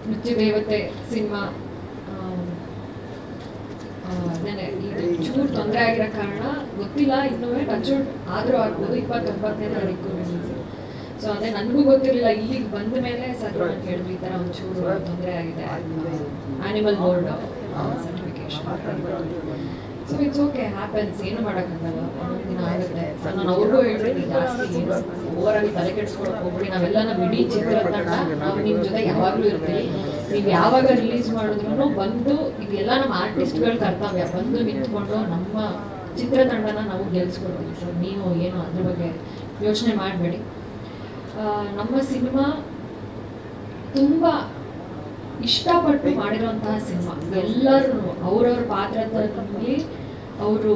ಮೃತ್ಯುದೇವತೆ cinema ಇದು ಚೂರು ತೊಂದರೆ ಆಗಿರೋ ಕಾರಣ ಗೊತ್ತಿಲ್ಲ, ಇನ್ನೂ ಟಚ್ವುಡ್ ಆದರೂ ಆಗ್ಬೋದು. 29ನೇ ತಾರೀಕು ರಿಲೀಸ್. ಸೊ ಅದೇ ನನಗೂ ಗೊತ್ತಿರಲಿಲ್ಲ, ಇಲ್ಲಿಗೆ ಬಂದ ಮೇಲೆ ಸರ್ ನಾನು ಹೇಳಿದ್ರು ಈ ಥರ ಒಂಚೂರು ತೊಂದರೆ ಆಗಿದೆ, animal board certification. So it's okay, happens, ಏನು ಮಾಡೋಕ್ಕಾಗಲ್ಲ, ಒಂದಿನ ಆಗುತ್ತೆ. ನಾನು ಅವ್ರಿಗೂ ಹೇಳ್ತೀನಿ, ಜಾಸ್ತಿ ಓವರಾಗಿ ತಲೆ ಕೆಡಿಸ್ಕೊಳಕ್ಕೆ ಹೋಗ್ಬಿಡಿ, ನಾವೆಲ್ಲ ಇಡೀ ಚಿತ್ರತಂಡ ನಾವು ನಿಮ್ಮ ಜೊತೆ ಯಾವಾಗಲೂ ಇರ್ತೀವಿ. ನೀವು ಯಾವಾಗ ರಿಲೀಸ್ ಮಾಡಿದ್ರು ಬಂದು, ಇದೆಲ್ಲ ನಮ್ಮ ಆರ್ಟಿಸ್ಟ್ಗಳ ಕರ್ತವ್ಯ, ಬಂದು ನಿಂತ್ಕೊಂಡು ನಮ್ಮ ಚಿತ್ರತಂಡನ ನಾವು ಗೆಲ್ಸ್ಕೊಡ್ತೀವಿ. ಸೊ ನೀವು ಏನು ಅದ್ರ ಬಗ್ಗೆ ಯೋಚನೆ ಮಾಡಬೇಡಿ. ನಮ್ಮ ಸಿನಿಮಾ ತುಂಬ ಇಷ್ಟಪಟ್ಟು ಮಾಡಿರೋಂತಹ ಸಿನಿಮಾ. ಎಲ್ಲರೂ ಅವ್ರವ್ರ ಪಾತ್ರದಲ್ಲಿ ಅವರು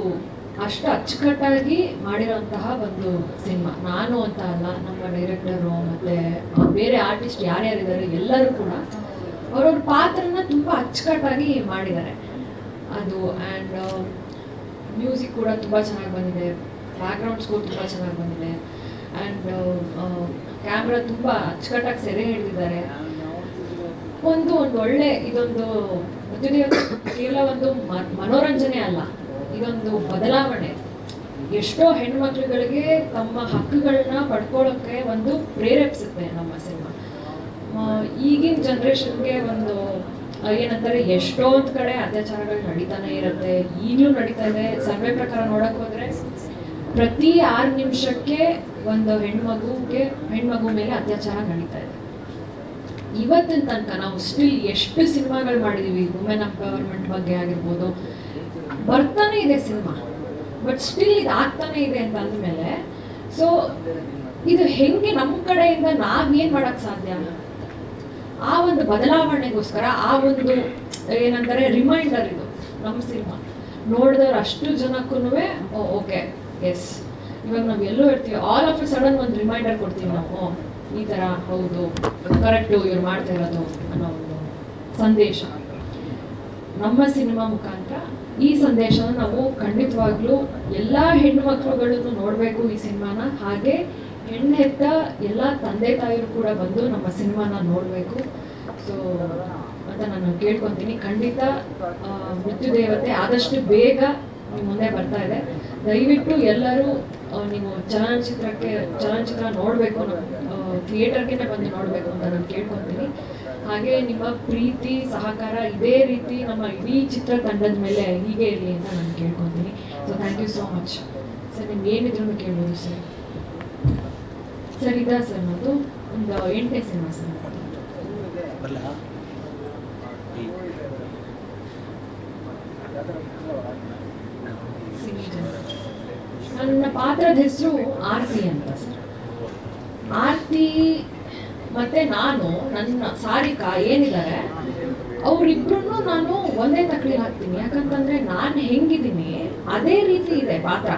ಅಷ್ಟು ಅಚ್ಚುಕಟ್ಟಾಗಿ ಮಾಡಿರೋಂತಹ ಒಂದು ಸಿನಿಮಾ. ನಾನು ಅಂತ ಅಲ್ಲ, ನಮ್ಮ ಡೈರೆಕ್ಟರು ಮತ್ತು ಬೇರೆ ಆರ್ಟಿಸ್ಟ್ ಯಾರ್ಯಾರಿದ್ದಾರೆ ಎಲ್ಲರೂ ಕೂಡ ಅವ್ರವ್ರ ಪಾತ್ರನ ತುಂಬ ಅಚ್ಚುಕಟ್ಟಾಗಿ ಮಾಡಿದ್ದಾರೆ. ಅದು ಆ್ಯಂಡ್ ಮ್ಯೂಸಿಕ್ ಕೂಡ ತುಂಬ ಚೆನ್ನಾಗಿ ಬಂದಿದೆ, ಬ್ಯಾಕ್ಗ್ರೌಂಡ್ ಸ್ಕೋರ್ ತುಂಬ ಚೆನ್ನಾಗಿ ಬಂದಿದೆ, ಆ್ಯಂಡ್ ಕ್ಯಾಮ್ರಾ ತುಂಬ ಅಚ್ಚುಕಟ್ಟಾಗಿ ಸೆರೆ ಹಿಡಿದಿದ್ದಾರೆ. ಒಂದು ಒಳ್ಳೆ ಇದೊಂದು ಕೇವಲ ಒಂದು ಮನೋರಂಜನೆ ಅಲ್ಲ, ಇದೊಂದು ಬದಲಾವಣೆ. ಎಷ್ಟೋ ಹೆಣ್ಮಕ್ಳುಗಳಿಗೆ ತಮ್ಮ ಹಕ್ಕುಗಳನ್ನ ಪಡ್ಕೊಳ್ಳೋಕ್ಕೆ ಒಂದು ಪ್ರೇರೇಪಿಸುತ್ತೆ ನಮ್ಮ ಸಿನಿಮಾ. ಈಗಿನ ಜನ್ರೇಷನ್ಗೆ ಒಂದು ಏನಂತಾರೆ, ಎಷ್ಟೊಂದು ಕಡೆ ಅತ್ಯಾಚಾರಗಳು ನಡೀತಾನೆ ಇರುತ್ತೆ, ಈಗಲೂ ನಡೀತಾ ಇದೆ. ಸರ್ವೆ ಪ್ರಕಾರ ನೋಡಕ್ ಹೋದ್ರೆ ಪ್ರತಿ 6 ನಿಮಿಷಕ್ಕೆ ಒಂದು ಹೆಣ್ಮಗು ಮೇಲೆ ಅತ್ಯಾಚಾರ ನಡೀತಾ ಇದೆ. ಇವತ್ತಿನ ತನಕ ನಾವು ಸ್ಟಿಲ್ ಎಷ್ಟು ಸಿನಿಮಾಗಳು ಮಾಡಿದೀವಿ, ವುಮೆನ್ ಎಂಪವರ್ಮೆಂಟ್ ಬಗ್ಗೆ ಆಗಿರ್ಬೋದು, ಬರ್ತಾನೆ ಇದೆ ಸಿನಿಮಾ, ಬಟ್ ಸ್ಟಿಲ್ ಇದು ಆಗ್ತಾನೆ ಇದೆ ಅಂತ ಅಂದಮೇಲೆ, ಸೊ ಇದು ಹೆಂಗೆ ನಮ್ಮ ಕಡೆಯಿಂದ ನಾವೇನ್ ಮಾಡಕ್ ಸಾಧ್ಯ? ಆ ಒಂದು ಬದಲಾವಣೆಗೋಸ್ಕರ ಆ ಒಂದು ಏನಂತಾರೆ ರಿಮೈಂಡರ್ ಇದು ನಮ್ಮ ಸಿನಿಮಾ. ನೋಡಿದವ್ರು ಅಷ್ಟು ಜನಕ್ಕೂ ಓಕೆ ಎಸ್, ಇವಾಗ ನಾವು ಎಲ್ಲೋ ಇರ್ತೀವಿ, ಆಲ್ ಆಫ್ ಎ ಸಡನ್ ಒಂದು ರಿಮೈಂಡರ್ ಕೊಡ್ತೀವಿ ನಾವು, ಈ ಥರ ಹೌದು ಕರೆಕ್ಟು ಇವ್ರು ಮಾಡ್ತಾ ಇರೋದು ಅನ್ನೋ ಒಂದು ಸಂದೇಶ ನಮ್ಮ ಸಿನಿಮಾ ಮುಖಾಂತರ. ಈ ಸಂದೇಶನ ನಾವು ಖಂಡಿತವಾಗ್ಲೂ ಎಲ್ಲ ಹೆಣ್ಣು ಮಕ್ಕಳುಗಳನ್ನು ನೋಡಬೇಕು ಈ ಸಿನಿಮಾನ. ಹಾಗೆ ಹೆಣ್ಣೆತ್ತ ಎಲ್ಲ ತಂದೆ ತಾಯಿರು ಕೂಡ ಬಂದು ನಮ್ಮ ಸಿನಿಮಾನ ನೋಡಬೇಕು. ಸೊ ಅಂತ ನಾನು ಕೇಳ್ಕೊತೀನಿ. ಖಂಡಿತ ಮೃತ್ಯುದೇವತೆ ಆದಷ್ಟು ಬೇಗ ನಿಮ್ಮ ಮುಂದೆ ಬರ್ತಾ ಇದೆ. ದಯವಿಟ್ಟು ಎಲ್ಲರೂ ನೀವು ಚಲನಚಿತ್ರ ನೋಡಬೇಕು, ಥಿಯೇಟರ್ಗೆ ಬಂದು ನೋಡಬೇಕು ಅಂತ ನಾನು ಕೇಳ್ಕೊತೀನಿ. ಹಾಗೆ ನಿಮ್ಮ ಪ್ರೀತಿ ಸಹಕಾರ ಇದೇ ರೀತಿ ನಮ್ಮ ಇಡೀ ಚಿತ್ರತಂಡದ ಮೇಲೆ ಹೀಗೆ ಇರಲಿ ಅಂತ ನಾನು ಕೇಳ್ಕೊತೀನಿ. So thank you so much sir. ನಿಮ್ಗೆ ಏನಿದ್ರು ಕೇಳ್ಬೋದು ಸರ್. ಸರ್ ಇದಾ ಸರ್, ಮತ್ತು ಒಂದು 8ನೇ ಸಿನಿಮಾ ಸರ್. ನನ್ನ ಪಾತ್ರದ ಹೆಸರು ಆರ್ತಿ ಅಂತ ಸರ್. ಆರ್ತಿ ಮತ್ತೆ ನಾನು, ನನ್ನ ಸಾರಿಕಾ ಏನಿದ್ದಾರೆ ಅವರಿಬ್ರು ನಾನು ಒಂದೇ ತಕ್ಳಿಗೆ ಹಾಕ್ತೀನಿ. ಯಾಕಂತಂದ್ರೆ ನಾನು ಹೆಂಗಿದ್ದೀನಿ ಅದೇ ರೀತಿ ಇದೆ ಪಾತ್ರ,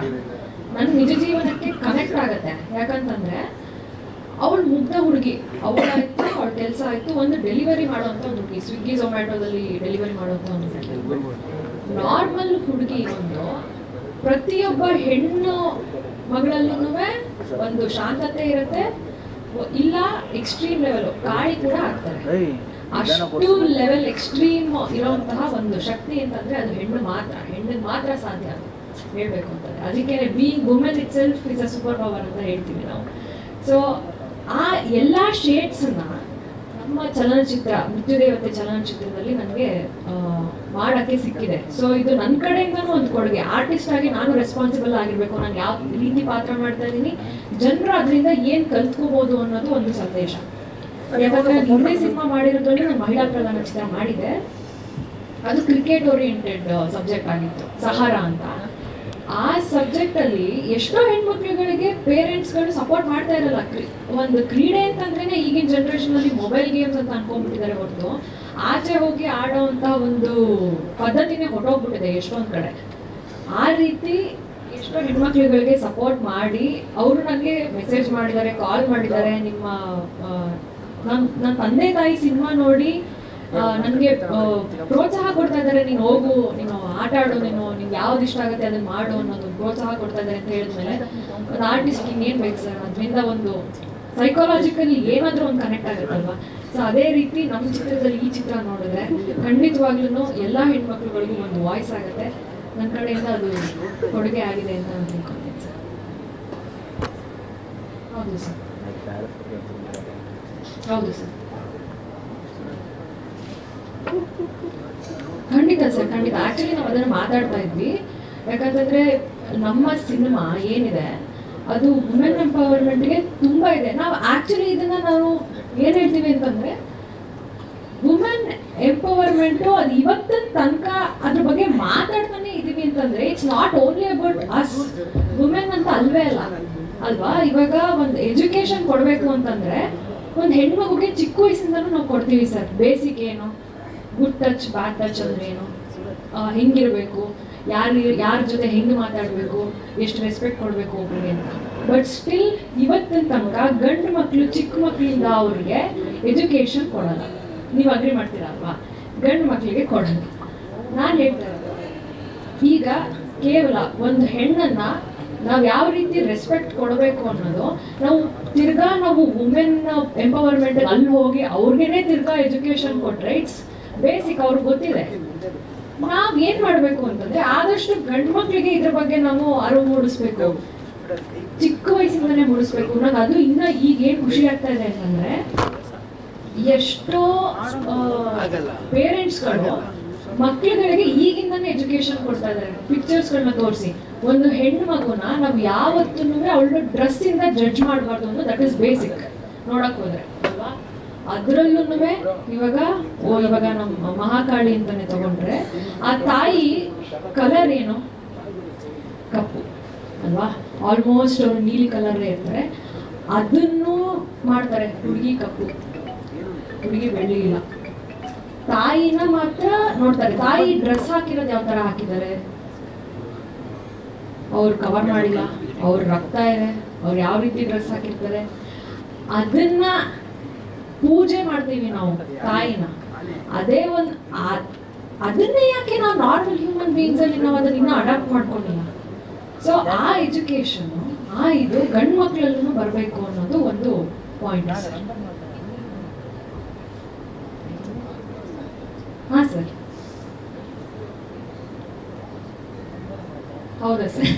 ನನ್ನ ನಿಜ ಜೀವನಕ್ಕೆ ಕನೆಕ್ಟ್ ಆಗತ್ತೆ. ಯಾಕಂತಂದ್ರೆ ಅವಳು ಮುಗ್ಧ ಹುಡುಗಿ, ಅವಳಾಯ್ತು, ಅವಳ ಕೆಲಸ ಆಯ್ತು, ಒಂದು ಡೆಲಿವರಿ ಮಾಡೋಂಥ ಒಂದು ಹುಡುಗಿ, ಸ್ವಿಗ್ಗಿ ಝೊಮ್ಯಾಟೋದಲ್ಲಿ ಡೆಲಿವರಿ ಮಾಡೋಂಥ ಒಂದು ನಾರ್ಮಲ್ ಹುಡುಗಿ. ಒಂದು ಪ್ರತಿಯೊಬ್ಬ ಹೆಣ್ಣು ಮಗಳಲ್ಲೂ ಒಂದು ಶಾಂತತೆ ಇರುತ್ತೆ, ಇಲ್ಲ ಎಕ್ಸ್ಟ್ರೀಮ್ ಲೆವೆಲ್ ಕಾಳಿ ಕೂಡ ಆಗ್ತಾರೆ. ಅಷ್ಟು ಲೆವೆಲ್ ಎಕ್ಸ್ಟ್ರೀಮ್ ಇರುವಂತಹ ಒಂದು ಶಕ್ತಿ ಅಂತಂದ್ರೆ ಅದು ಹೆಣ್ಣಿಗೆ ಮಾತ್ರ ಸಾಧ್ಯ ಹೇಳ್ಬೇಕು ಅಂತಂದ್ರೆ. ಅದಕ್ಕೆ being women it self is a super power ಅಂತ ಹೇಳ್ತೀವಿ ನಾವು. ಸೊ ಆ ಎಲ್ಲ ಶೇಡ್ಸ್ನ ನಮ್ಮ ಮೃತ್ಯುದೇವತೆ ಚಲನಚಿತ್ರದಲ್ಲಿ ನನಗೆ ಮಾಡೋಕ್ಕೆ ಸಿಕ್ಕಿದೆ. ಸೊ ಇದು ನನ್ನ ಕಡೆಯಿಂದನೂ ಒಂದು ಕೊಡುಗೆ. ಆರ್ಟಿಸ್ಟ್ ಆಗಿ ನಾನು ರೆಸ್ಪಾನ್ಸಿಬಲ್ ಆಗಿರ್ಬೇಕು, ನಾನು ಯಾವ ರೀತಿ ಪಾತ್ರ ಮಾಡ್ತಾ ಇದ್ದೀನಿ, ಜನರು ಅದರಿಂದ ಏನು ಕಲ್ತ್ಕೋಬಹುದು ಅನ್ನೋದು ಒಂದು ಸಂದೇಶ. ಯಾಕಂದ್ರೆ ಹಿಂದೆ ಸಿನಿಮಾ ಮಾಡಿರೋದ್ರಲ್ಲಿ ನಾನು ಮಹಿಳಾ ಪ್ರಧಾನ ಚಿತ್ರ ಮಾಡಿದ್ದೆ, ಅದು ಕ್ರಿಕೆಟ್ ಓರಿಯೆಂಟೆಡ್ ಸಬ್ಜೆಕ್ಟ್ ಆಗಿತ್ತು, ಸಹಾರಾ ಅಂತ. ಆ ಸಬ್ಜೆಕ್ಟ್ ಅಲ್ಲಿ ಎಷ್ಟೋ ಹೆಣ್ಮಕ್ಳುಗಳಿಗೆ ಪೇರೆಂಟ್ಸ್ಗಳು ಸಪೋರ್ಟ್ ಮಾಡ್ತಾ ಇರಲ್ಲ. ಒಂದು ಕ್ರೀಡೆ ಅಂತಂದ್ರೇನೆ ಈಗಿನ ಜನರೇಷನ್ ಅಲ್ಲಿ ಮೊಬೈಲ್ ಗೇಮ್ಸ್ ಅಂತ ಅನ್ಕೊಂಡ್ಬಿಟ್ಟಿದ್ದಾರೆ ಹೊರತು ಆಚೆ ಹೋಗಿ ಆಡೋವಂಥ ಒಂದು ಪದ್ಧತಿನೇ ಹೊರಟೋಗ್ಬಿಟ್ಟಿದೆ ಎಷ್ಟೊಂದು ಕಡೆ. ಆ ರೀತಿ ಎಷ್ಟೋ ಹೆಣ್ಮಕ್ಳುಗಳಿಗೆ ಸಪೋರ್ಟ್ ಮಾಡಿ ಅವರು ನನಗೆ ಮೆಸೇಜ್ ಮಾಡಿದ್ದಾರೆ, ಕಾಲ್ ಮಾಡಿದ್ದಾರೆ. ನನ್ನ ತಂದೆ ತಾಯಿ ಸಿನಿಮಾ ನೋಡಿ ನನಗೆ ಪ್ರೋತ್ಸಾಹ ಕೊಡ್ತಾ ಇದ್ದಾರೆ, ನೀನು ಹೋಗು, ನೀನು ಆಟ ಆಡು, ನಿಂಗೆ ಯಾವ್ದು ಇಷ್ಟ ಆಗುತ್ತೆ ಅದನ್ನ ಮಾಡು ಅನ್ನೋದು ಪ್ರೋತ್ಸಾಹ ಕೊಡ್ತಾ ಇದ್ದಾರೆ ಅಂತ ಹೇಳಿದ್ಮೇಲೆ ಒಂದು ಆರ್ಟಿಸ್ಟ್ ಇನ್ನೇನು ಬೇಕು ಸರ್, ಅದರಿಂದ ಒಂದು ಸೈಕಾಲಜಿಕಲಿ ಏನಾದರೂ ಒಂದು ಕನೆಕ್ಟ್ ಆಗುತ್ತಲ್ವಾ. ಸೊ ಅದೇ ರೀತಿ ನಮ್ಮ ಚಿತ್ರದಲ್ಲಿ ಈ ಚಿತ್ರ ನೋಡಿದ್ರೆ ಖಂಡಿತವಾಗ್ಲೂ ಎಲ್ಲ ಹೆಣ್ಮಕ್ಳುಗಳಿಗೂ ಒಂದು ವಾಯ್ಸ್ ಆಗುತ್ತೆ. ನನ್ನ ಕಡೆಯಿಂದ ಅದು ಕೊಡುಗೆ ಆಗಿದೆ ಅಂತ ನಾನು ತಿಳ್ಕೊತೀನಿ ಸರ್. ಹೌದು ಸರ್, ಹೌದು ಸರ್, ಖಂಡಿತ ಸರ್, ಖಂಡಿತ. ಆ್ಯಕ್ಚುಲಿ ನಾವು ಅದನ್ನು ಮಾತಾಡ್ತಾ ಇದ್ವಿ. ಯಾಕಂತಂದರೆ ನಮ್ಮ ಸಿನಿಮಾ ಏನಿದೆ ಅದು ವುಮೆನ್ ಎಂಪವರ್ಮೆಂಟ್ಗೆ ತುಂಬ ಇದೆ. ನಾವು ಆ್ಯಕ್ಚುಲಿ ಇದನ್ನು ನಾವು ಏನು ಹೇಳ್ತೀವಿ ಅಂತಂದರೆ, ವುಮೆನ್ ಎಂಪವರ್ಮೆಂಟು ಅದು ಇವತ್ತಿನ ತನಕ ಅದ್ರ ಬಗ್ಗೆ ಮಾತಾಡ್ತಾನೆ ಇದ್ದೀವಿ ಅಂತಂದರೆ it's not only about us women ಅಂತ ಅಲ್ವೇ ಅಲ್ಲ ಅಲ್ವಾ. ಇವಾಗ ಒಂದು ಎಜುಕೇಷನ್ ಕೊಡಬೇಕು ಅಂತಂದರೆ ಒಂದು ಹೆಣ್ಮಗುಗೆ ಚಿಕ್ಕ ವಯಸ್ಸಿಂದನೂ ನಾವು ಕೊಡ್ತೀವಿ ಸರ್. ಬೇಸಿಕ್ ಏನು, ಗುಡ್ ಟಚ್ ಬ್ಯಾಡ್ ಟಚ್ ಅಂದ್ರೆ ಏನು, ಹೆಂಗಿರಬೇಕು, ಯಾರ ಜೊತೆ ಹೆಂಗೆ ಮಾತಾಡಬೇಕು, ಎಷ್ಟು ರೆಸ್ಪೆಕ್ಟ್ ಕೊಡಬೇಕು ಒಬ್ಬರಿಗೆ ಅಂತ. ಬಟ್ ಸ್ಟಿಲ್ ಇವತ್ತಿನ ತನಕ ಗಂಡು ಮಕ್ಕಳು ಚಿಕ್ಕ ಮಕ್ಕಳಿಂದ ಅವ್ರಿಗೆ ಎಜುಕೇಷನ್ ಕೊಡಲ್ಲ. ನೀವು ಅಗ್ರಿ ಮಾಡ್ತೀರಾ ಅಲ್ವಾ? ಗಂಡು ಮಕ್ಕಳಿಗೆ ಕೊಡಲ್ಲ. ನಾನು ಹೇಳ್ತಾ ಇರೋದು ಈಗ ಕೇವಲ ಒಂದು ಹೆಣ್ಣನ್ನ ನಾವು ಯಾವ ರೀತಿ ರೆಸ್ಪೆಕ್ಟ್ ಕೊಡಬೇಕು ಅನ್ನೋದು, ನಾವು ವುಮೆನ್ ಎಂಪವರ್ಮೆಂಟ್ ಅಲ್ಲಿ ಹೋಗಿ ಅವ್ರಿಗೇನೆ ತಿರ್ಗಾ ಎಜುಕೇಶನ್ ಕೊಟ್ರೆ ಇಟ್ಸ್ ಬೇಸಿಕ್, ಅವ್ರಿಗೆ ಗೊತ್ತಿದೆ. ನಾವ್ ಏನ್ ಮಾಡ್ಬೇಕು ಅಂತಂದ್ರೆ ಆದಷ್ಟು ಗಂಡು ಮಕ್ಳಿಗೆ ಇದ್ರ ಬಗ್ಗೆ ನಾವು ಅರಿವು ಮೂಡಿಸ್ಬೇಕು, ಚಿಕ್ಕ ವಯಸ್ಸಿಂದನೇ ಮೂಡಿಸ್ಬೇಕು. ನಂಗೆ ಅದು ಇನ್ನ ಈಗ ಏನ್ ಖುಷಿ ಆಗ್ತಾ ಇದೆ ಅಂತಂದ್ರೆ ಎಷ್ಟೋ ಪೇರೆಂಟ್ಸ್ಗಳು ಮಕ್ಳುಗಳಿಗೆ ಈಗಿಂದಾನೇ ಎಜುಕೇಶನ್ ಕೊಡ್ತಾ ಇದ್ದಾರೆ. ಪಿಕ್ಚರ್ಸ್ಗಳನ್ನ ತೋರಿಸಿ ಒಂದು ಹೆಣ್ಣು ಮಗುನ ನಾವು ಯಾವತ್ತೂ ಅವಳ ಡ್ರೆಸ್ ಇಂದ ಜಡ್ಜ್ ಮಾಡಬಾರ್ದು ಅನ್ನೋ ದಟ್ ಇಸ್ ಬೇಸಿಕ್ ನೋಡಕ್ ಹೋದ್ರೆ ಅಲ್ವಾ. ಅದರಲ್ಲೂ ಇವಾಗ ನಮ್ಮ ಮಹಾಕಾಳಿ ಅಂತಾನೆ ತಗೊಂಡ್ರೆ ಆ ತಾಯಿ ಕಲರ್ ಏನು, ಕಪ್ಪು ಅಲ್ವಾ. ಆಲ್ಮೋಸ್ಟ್ ಅವ್ರು ನೀಲಿ ಕಲರ್ ಇರ್ತಾರೆ. ಅದನ್ನು ಮಾಡ್ತಾರೆ, ಹುಡುಗಿ ಕಪ್ಪು, ಹುಡುಗಿ ಬೆಳ್ಳಿ ಇಲ್ಲ. ತಾಯಿನ ಮಾತ್ರ ನೋಡ್ತಾರೆ. ತಾಯಿ ಡ್ರೆಸ್ ಹಾಕಿರೋದು ಯಾವ ತರ ಹಾಕಿದ್ದಾರೆ, ಅವ್ರು ಕವರ್ ಮಾಡಿಲ್ಲ, ಅವ್ರ ರಕ್ತ ಇದೆ, ಅವ್ರು ಯಾವ ರೀತಿ ಡ್ರೆಸ್ ಹಾಕಿರ್ತಾರೆ ಅದನ್ನ ಪೂಜೆ ಮಾಡ್ತೀವಿ ನಾವು ತಾಯಿನ. ಅದೇ ಅದನ್ನೇ ಯಾಕೆ ನಾವು ನಾರ್ಮಲ್ ಹ್ಯೂಮನ್ ಬೀಯಿಂಗ್ಸ್ ಅಲ್ಲಿ ನಾವು ಅದನ್ನ ಇನ್ನೂ ಅಡಾಪ್ಟ್ ಮಾಡ್ಕೊಂಡಿಲ್ಲ. ಸೊ ಆ ಎಜುಕೇಶನ್ ಇದು ಗಂಡು ಮಕ್ಕಳಲ್ಲೂ ಬರಬೇಕು ಅನ್ನೋದು ಒಂದು ಪಾಯಿಂಟ್. ಹಾ ಸರ್, ಹೌದಾ sir?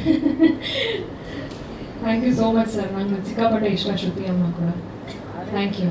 Thank you so much sir. ನಂಗೆ ಸಿಕ್ಕಾಪಟ್ಟೆ ಇಷ್ಟ ಶ್ರುತಿ ಅಮ್ಮ ಕೂಡ. Thank you.